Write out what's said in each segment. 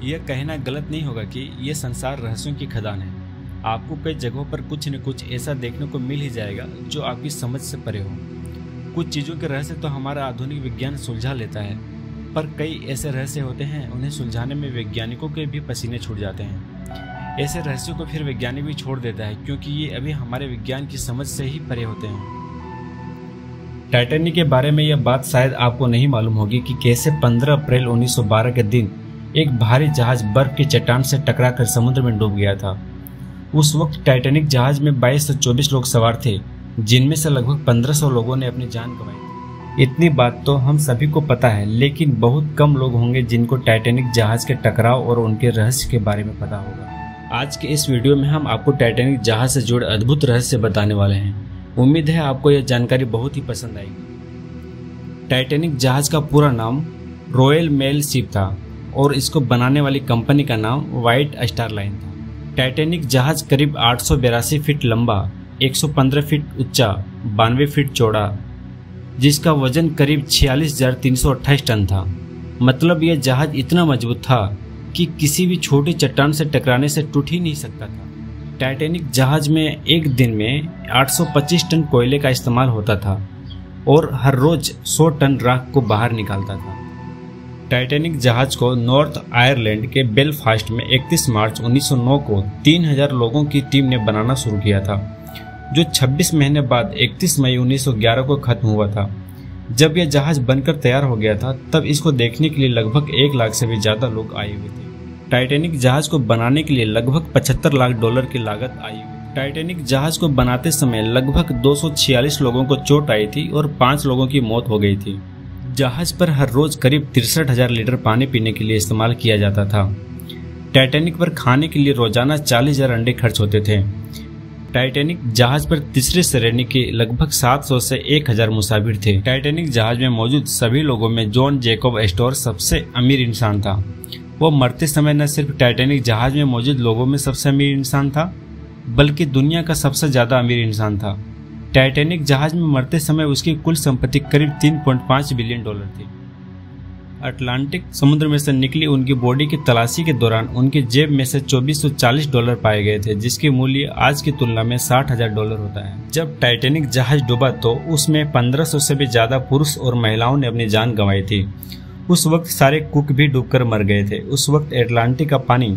यह कहना गलत नहीं होगा कि यह संसार रहस्यों की खदान है। आपको कई जगहों पर कुछ न कुछ ऐसा देखने को मिल ही जाएगा जो आपकी समझ से परे हो। कुछ चीज़ों के रहस्य तो हमारा आधुनिक विज्ञान सुलझा लेता है, पर कई ऐसे रहस्य होते हैं उन्हें सुलझाने में वैज्ञानिकों के भी पसीने छूट जाते हैं। ऐसे रहस्यों को फिर वैज्ञानिक भी छोड़ देता है क्योंकि ये अभी हमारे विज्ञान की समझ से ही परे होते हैं। टाइटैनिक के बारे में यह बात शायद आपको नहीं मालूम होगी कि कैसे 15 अप्रैल 1912 के दिन एक भारी जहाज बर्फ की चट्टान से टकराकर समुद्र में डूब गया था। उस वक्त टाइटैनिक जहाज में 2224 लोग सवार थे, जिनमें से लगभग 1500 लोगों ने अपनी जान गंवाई। इतनी बात तो हम सभी को पता है, लेकिन बहुत कम लोग होंगे जिनको टाइटैनिक जहाज के टकराव और उनके रहस्य के बारे में पता होगा। आज के इस वीडियो में हम आपको टाइटैनिक जहाज से जुड़े अद्भुत रहस्य बताने वाले हैं। उम्मीद है आपको यह जानकारी बहुत ही पसंद आएगी। टाइटैनिक जहाज का पूरा नाम रॉयल मेल शिप था और इसको बनाने वाली कंपनी का नाम व्हाइट स्टार लाइन था। टाइटैनिक जहाज करीब 882 फीट लंबा, 115 फीट ऊंचा, 92 फीट चौड़ा, जिसका वजन करीब 46,328 टन था। मतलब यह जहाज इतना मजबूत था कि किसी भी छोटी चट्टान से टकराने से टूट ही नहीं सकता था। टाइटैनिक जहाज में एक दिन में 825 टन कोयले का इस्तेमाल होता था और हर रोज 100 टन राख को बाहर निकालता था। टाइटैनिक जहाज को नॉर्थ आयरलैंड के बेलफास्ट में 31 मार्च 1909 को 3000 लोगों की टीम ने बनाना शुरू किया था, जो 26 महीने बाद 31 मई 1911 को खत्म हुआ था। जब यह जहाज बनकर तैयार हो गया था तब इसको देखने के लिए लगभग 1 लाख से भी ज्यादा लोग आए हुए थे। टाइटैनिक जहाज को बनाने के लिए लगभग $75 लाख की लागत आई हुई। टाइटैनिक जहाज को बनाते समय लगभग 246 लोगों को चोट आई थी और 5 लोगों की मौत हो गई थी। जहाज पर हर रोज करीब 63,000 लीटर पानी पीने के लिए इस्तेमाल किया जाता था। टाइटैनिक पर खाने के लिए रोजाना 40,000 अंडे खर्च होते थे। टाइटैनिक जहाज पर तीसरी श्रेणी के लगभग 700 से 1000 मुसाफिर थे। टाइटैनिक जहाज में मौजूद सभी लोगों में जॉन जैकब एस्टोर सबसे अमीर इंसान था। वो मरते समय न सिर्फ टाइटैनिक जहाज में मौजूद लोगों में सबसे अमीर इंसान था, बल्कि दुनिया का सबसे ज्यादा अमीर इंसान था। टाइटैनिक जहाज में मरते समय उसकी कुल संपत्ति करीब $3.5 बिलियन थी। अटलांटिक समुद्र में से निकली उनकी बॉडी की तलाशी के दौरान उनकी जेब में से $2440 पाए गए थे, जिसकी मूल्य आज की तुलना में $60,000 होता है। जब टाइटैनिक जहाज डूबा तो उसमें 1500 से भी ज्यादा पुरुष और महिलाओं ने अपनी जान गंवाई थी। उस वक्त सारे कुक भी डूबकर मर गए थे। उस वक्त अटलांटिक का पानी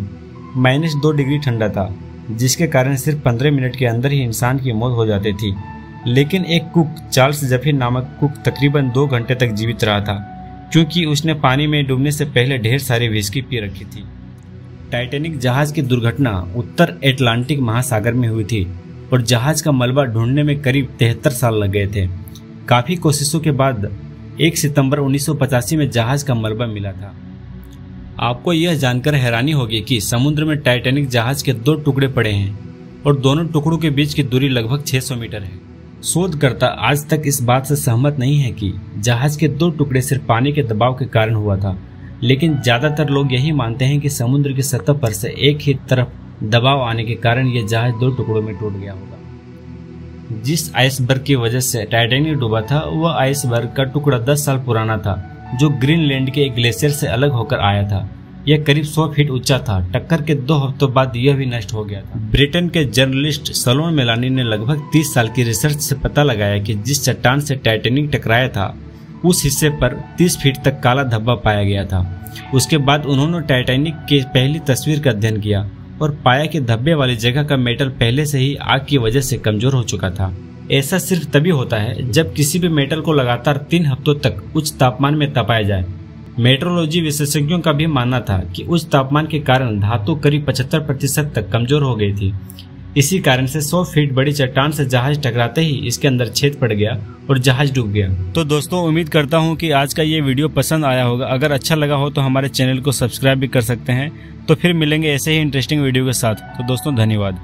-2 डिग्री ठंडा था, जिसके कारण सिर्फ 15 मिनट के अंदर ही इंसान की मौत हो जाती थी। लेकिन एक कुक, चार्ल्स जफी नामक कुक, तकरीबन 2 घंटे तक जीवित रहा था, क्योंकि उसने पानी में डूबने से पहले ढेर सारी विस्की पी रखी थी। टाइटैनिक जहाज की दुर्घटना उत्तर अटलांटिक महासागर में हुई थी और जहाज का मलबा ढूंढने में करीब 73 साल लग गए थे। काफी कोशिशों के बाद 1 सितंबर 1985 में जहाज का मलबा मिला था। आपको यह जानकर हैरानी होगी कि समुद्र में टाइटैनिक जहाज के 2 टुकड़े पड़े हैं और दोनों टुकड़ों के बीच की दूरी लगभग 600 मीटर है। शोधकर्ता आज तक इस बात से सहमत नहीं है कि जहाज के 2 टुकड़े सिर्फ पानी के दबाव के कारण हुआ था, लेकिन ज्यादातर लोग यही मानते हैं कि समुद्र की सतह पर से एक ही तरफ दबाव आने के कारण यह जहाज 2 टुकड़ों में टूट गया होगा। जिस आइसबर्ग की वजह से टाइटैनिक डूबा था, वह आइसबर्ग का टुकड़ा 10 साल पुराना था, जो ग्रीनलैंड के एक ग्लेशियर से अलग होकर आया था। यह करीब 100 फीट ऊंचा था। टक्कर के 2 हफ्तों बाद यह भी नष्ट हो गया था। ब्रिटेन के जर्नलिस्ट सलोन मेलानी ने लगभग 30 साल की रिसर्च से पता लगाया कि जिस चट्टान से टाइटैनिक टकराया था, उस हिस्से पर 30 फीट तक काला धब्बा पाया गया था। उसके बाद उन्होंने टाइटैनिक की पहली तस्वीर का अध्ययन किया और पाया कि धब्बे वाली जगह का मेटल पहले से ही आग की वजह से कमजोर हो चुका था। ऐसा सिर्फ तभी होता है जब किसी भी मेटल को लगातार 3 हफ्तों तक उच्च तापमान में तपाया जाए। मेट्रोलॉजी विशेषज्ञों का भी मानना था कि उच्च तापमान के कारण धातु करीब 75% तक कमजोर हो गई थी। इसी कारण से 100 फीट बड़ी चट्टान से जहाज टकराते ही इसके अंदर छेद पड़ गया और जहाज डूब गया। तो दोस्तों, उम्मीद करता हूं कि आज का ये वीडियो पसंद आया होगा। अगर अच्छा लगा हो तो हमारे चैनल को सब्सक्राइब भी कर सकते हैं। तो फिर मिलेंगे ऐसे ही इंटरेस्टिंग वीडियो के साथ। तो दोस्तों, धन्यवाद।